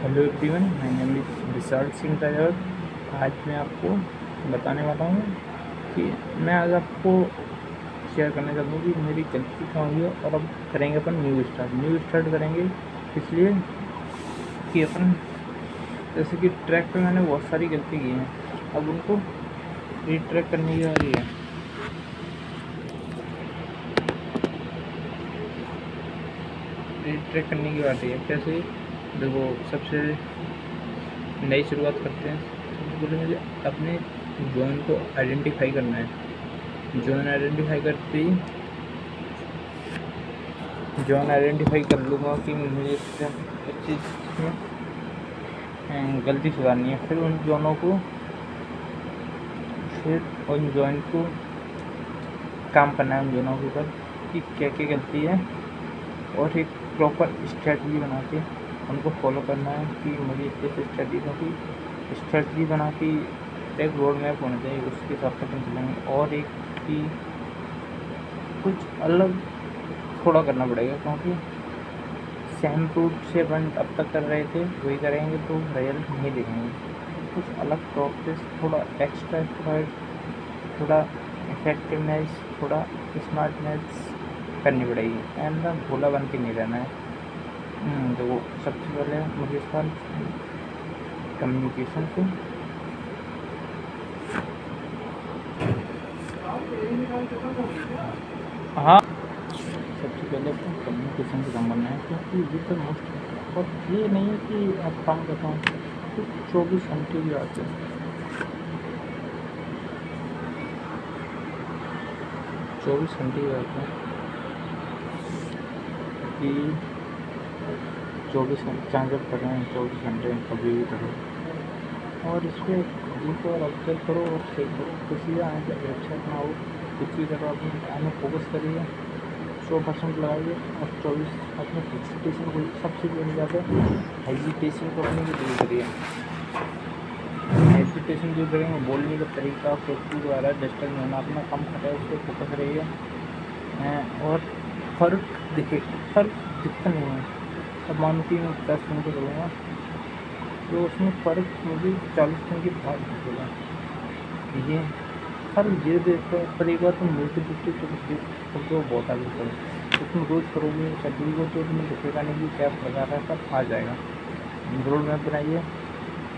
Hello everyone, my name is Vishal Singh Rajaur. आज मैं आपको बताने वाला हूँ कि मैं आज आपको शेयर करना चाहता हूँ कि मेरी गलती कहाँ हुई है। और अब करेंगे अपन न्यू स्टार्ट करेंगे, इसलिए कि अपन जैसे कि ट्रैक पे मैंने बहुत सारी गलती की हैं, अब उनको रीट्रैक करने की बारी है। रीट्रैक करने की बारी है कैसे? देखो, सबसे नई शुरुआत करते हैं। सबसे पहले मुझे अपने जोन को आइडेंटिफाई करना है। जोन आइडेंटिफाई कर लूँगा कि मुझे इस चीज़ में गलती सुधारनी है। फिर उन जॉइंट को काम करना है, उन जोनों के ऊपर कि क्या क्या गलती है, और एक प्रॉपर स्ट्रेटजी बना के उनको फॉलो करना है कि मुझे इस स्ट्रेटजी बना के एक रोड मैप होना चाहिए, उसके हिसाब से अपन चलेंगे। और एक कि कुछ अलग थोड़ा करना पड़ेगा, क्योंकि सेम रूट से अपन अब तक कर रहे थे वही करेंगे तो रिजल्ट नहीं देखेंगे। कुछ अलग प्रोसेस, थोड़ा एक्स्ट्रा एफर्ट, थोड़ा इफेक्टिवनेस, थोड़ा स्मार्टनेस करनी पड़ेगी। एंड भोला बन के नहीं रहना है। तो सबसे पहले मुझे इसका कम्युनिकेशन से हाँ सबसे पहले अपने कम्युनिकेशन से काम करना है, क्योंकि ये तो मोस्ट। और ये नहीं है कि आप काम करता हूँ तो 24 घंटे की बात है। 24 घंटे की बात है कि 24 घंटे चाहे जब कर रहे हैं, 24 घंटे कभी भी करो। और इसमें खुद को और ऑब्जर्व करो और सही करो, किसी आगे अपेक्षा ना हो। कुछ भी करो, अपने काम में फोकस करिए, 100% लगाइए। और 24 अपने हेजिटेशन को सबसे पहले ज़्यादा हेजिटेशन को अपने दूर करिए। हेजिटेशन दूर करेंगे, बोलने का तरीका, व्यक्ति द्वारा डिस्टर्ब नहीं होना, अपना काम करें, उस पर फोकस रहिए। और फ़र्क दिखता नहीं है। अब मानो कि मैं 10 मिनट करूँगा तो उसमें फ़र्क मुझे 40 दिन के बाद दिखेगा। ये फ़र्क धीरे धीरे पर एक बार तुम मल्टीप्लिकेटिव तो बहुत आगे करो। तो तुम रोज़ करोगे शेड्यूल को तो तुम्हें दिखेगा नहीं कि क्या लगा रहा है, सब आ जाएगा। रोड मैप बनाइए,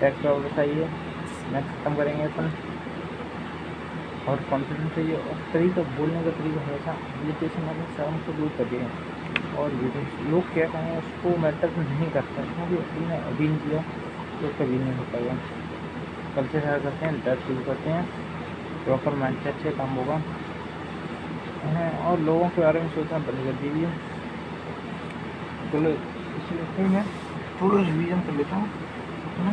टैक्स बताइए, मैथ खत्म करेंगे अपन। और कॉन्फिडेंस चाहिए, और तरीका, बोलने का तरीका हमेशा इरिटेशन अपने शर्म को दूर करिए। और लोग क्या कहें उसको मैटर नहीं करता, क्योंकि अभी नहीं किया तो कभी नहीं हो पाएगा। कल से क्या करते हैं, डर शुरू करते हैं, प्रॉपर माइंडसेट से काम होगा। और लोगों के बारे में सोचना बंद कर दीजिए। चलो, इसलिए मैं थोड़ा रिवीजन कर लेता हूँ अपना।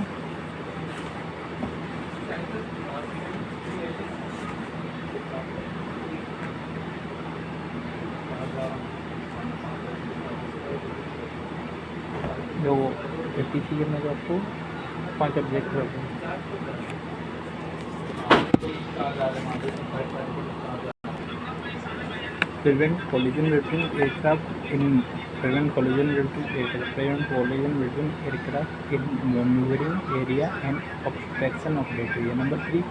जो 80 में जो आपको 5 ऑब्जेक्ट रहते हैं। Prevent collision between aircraft in maneuvering area and obstruction of that area. Number 3,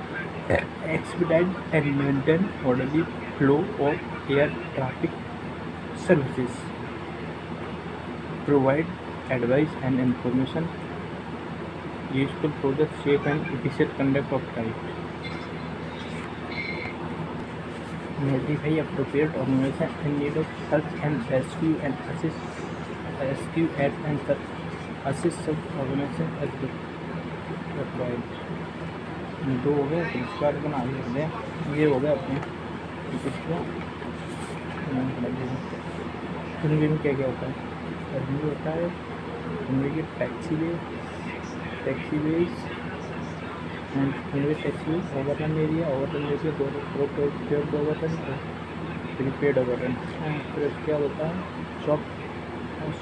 expedite and maintain orderly flow of air traffic services. Provide advice and information useful for the safe and efficient conduct of flight. Notify appropriate organization in need of search and rescue and assist such organization as required. दो हो गए, इसके बाद अपन आगे बढ़ते हैं। ये हो गया अपने इसको हिंदी में क्या क्या होता है। हिंदी होता है हिंदी की taxiways overrun area prepaid overrun, फिर उसके बाद होता है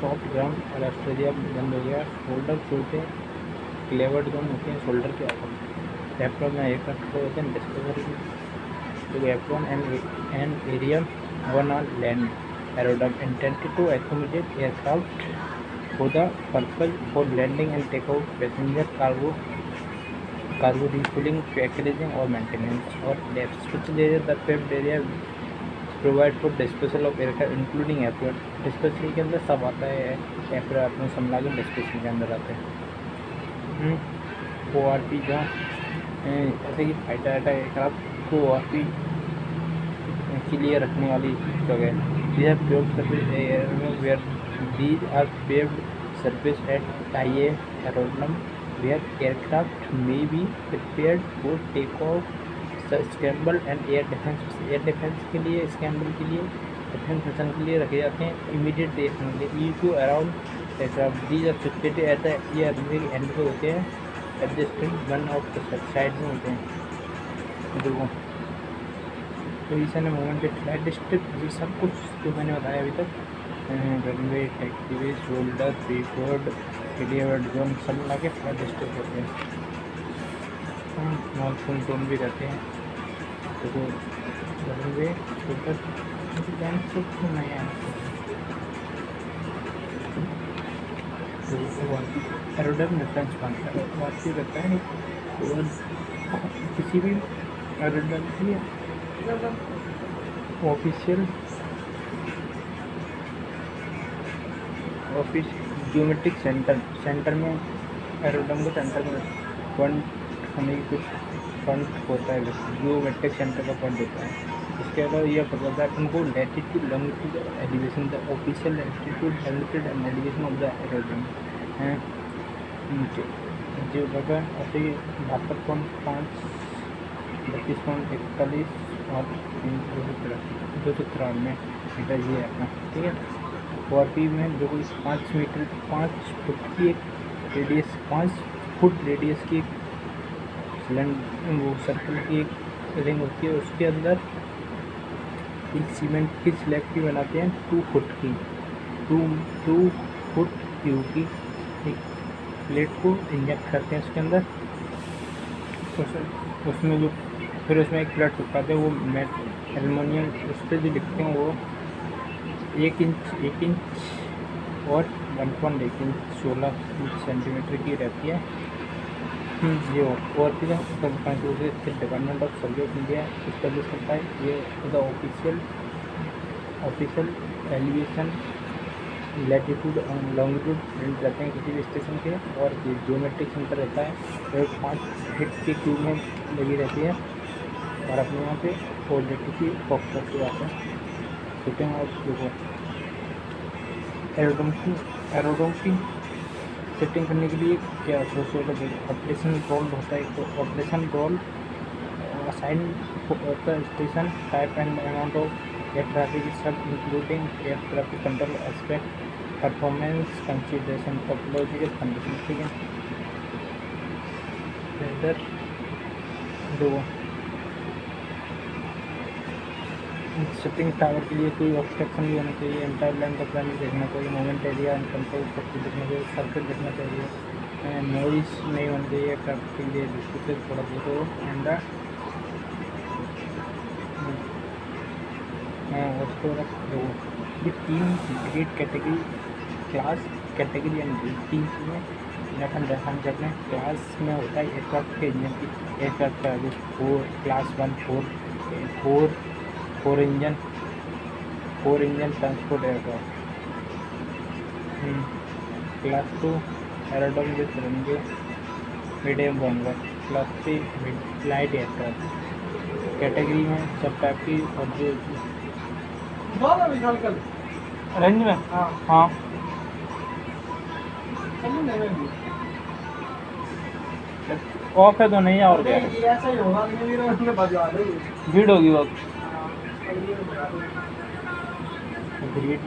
सॉफ्ट ग्राउंड और ऑस्ट्रेलिया बंद हो गया। शोल्डर छोटे क्लेवर्ड जोन होते हैं शोल्डर के ऊपर। एप्रोन में एयरक्राफ्ट होते हैं डिस्कवरी, तो apron and area one on land aerodrome intended to accommodate aircraft for the purpose for landing and takeout passenger cargo refueling, packaging और maintenance और labs. Special area the paved area provide for disposal of aircraft including airport. Dispensary के अंदर सब आता है, aircraft में सब लागे डिस्पेंसरी के अंदर आते हैं. ORP जहाँ ऐसे कि फाइटर एयरक्राफ्ट को ORP के लिए रखने वाली जगह. These are paved surface where these are paved surface at high aerodrome where aircraft may be prepared for takeoff, scramble and air defense. Air defence के लिए, स्क्रैम्बल के लिए, डिफेंस मिशन के लिए रखे जाते हैं. इमीडिएट देखने के लिए to around aircraft. These are situated at the ये रनवे के एंड पे होते हैं. Adjusted one of the side में होते हैं. देखो पोजीशन है, मूवमेंट, फ्लाइट डिस्ट्रिक्ट, ये सब कुछ जो मैंने बताया अभी तक, रनवे, टैक्सीवे, शोल्डर, प्रीफोर्ड, एलिवेट जोन सब मिला के फ्लाइट डिस्ट्रिक्ट होते हैं. हम मानसून जोन भी रहते हैं. देखो रनवे, शोल्डर, लैंड से नहीं आना. एरोड्रम डिफरेंस बात रहता है और किसी भी एरोड्रम की ऑफिशियल जियोमेट्रिक सेंटर में एरोड्रम के सेंटर में पॉइंट होने की कुछ पॉइंट होता है. जियोमेट्रिक सेंटर का पॉइंट होता है. इसके अलावा यह पता चलता है उनको latitude, longitude, elevation. The official latitude, longitude and elevation of the aerodrome है नीचे जो जगह ऐसे 72.5, 32.41 और 293 मीटर ये है अपना. ठीक है. ORP में जो कोई 5 मीटर 5 फुट की एक रेडियस, 5 फुट रेडियस की वो सर्कल की एक रिंग होती है. उसके अंदर एक सीमेंट की स्लैब की बनाते हैं 2 फुट की, 2 फुट क्यू की एक प्लेट को इंजेक्ट करते हैं उसके अंदर. उसमें जो फिर उसमें एक प्लेट चिपकाते हैं, वो एल्युमिनियम, उस पर जो लिखते हैं वो 1 इंच और 1.1 इंच 16 सेंटीमीटर की रहती है. ये और भी department of survey of India establish करता है. ये द ऑफिशियल एलिवेशन, लैटिट्यूड और लॉन्गिट्यूड प्रिंट रहते हैं किसी भी स्टेशन के. और ये जियोमेट्रिक सेंटर रहता है तो 5 फीट के क्यूब में लगी रहती है. और अपने यहाँ पे ऑलरेडी की फॉक्स करते आते हैं. ठीक है. और देखो एरोड्रोम की सेटिंग करने के लिए क्या सोच है. ऑपरेशन रोल होता है. तो ऑपरेशन रोल असाइन होता है station type and amount of air traffic सब including air traffic control aspect, performance consideration, topological condition. ठीक है. इधर दो शिपिंग टावर के लिए कोई ऑब्स्ट्रक्शन भी होना चाहिए. एंटायर लाइन का प्लान देखना चाहिए. मूवमेंट एरिया एंड कंट्रोल सब कुछ देखना चाहिए. सर्किट देखना चाहिए. नॉइस नहीं होना चाहिए एयरक्राफ्ट के लिए, जिससे थोड़ा बहुत हो. एंड उसको रख दो. ये 3 grade category, class, category and grade 3 चीज़ें अपन ध्यान रखना है. क्लास में होता है एयरक्राफ्ट के इंजन की. एयरक्राफ्ट का 4 class 1 4 engine transport aircraft. Class 2 aerodrome with runway, medium bomber. Class 3 mid light aircraft. Category में सब टाइप की और जो रेंज में हाँ ऑफ है तो नहीं है. और क्या भीड़ होगी वक्त. ग्रेड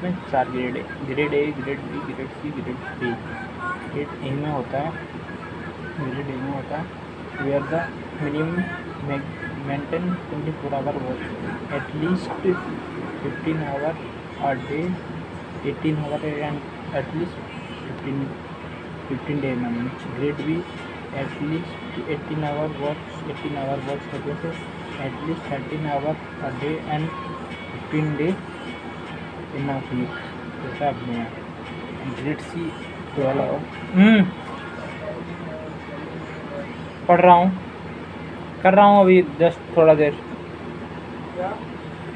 में 4 ग्रेड है. Grade A, grade B, grade C, grade D. Grade A में होता है where the minimum maintain 24 hour work at least 15 hour a day, 18 hour and at least 15 day month. Grade B at least 18 hour work करते थे, at least 13 hour a day and 15 day in a week. जैसा अपने यहाँ grade C वाला पढ़ रहा हूँ, कर रहा हूँ अभी जस्ट थोड़ा देर।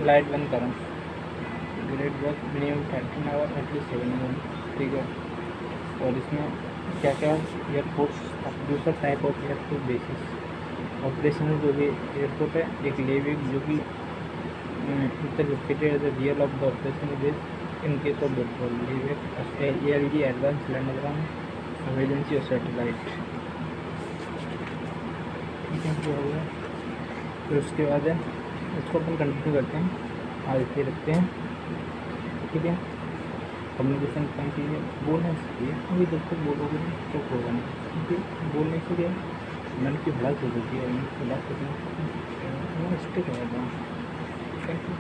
लाइट बंद करूँ। Grade work minimum 13 hour at least 7 hour, ठीक है। और इसमें क्या क्या एयरपोर्ट्स, दूसरा type of airport basis operational जो भी एयरपोर्ट है, एक लेविक जो कि located at the rear of the operation base in case of patrol लेविक एलईडी एडवांस लैंडग्राम इमरजेंसी और सैटेलाइट, ठीक है। जो हो गया, फिर उसके बाद है इसको अपन कंटिन्यू करते हैं, आगे रखते हैं, ठीक है। कम्युनिकेशन कंटिन्यू बोलना चाहिए, अभी जब तक बोलोगे नहीं तो होगा नहीं, क्योंकि बोलने से क्या मन की बात हो जाती है, मन की बात करना स्टिक हो जाता है। Thank you.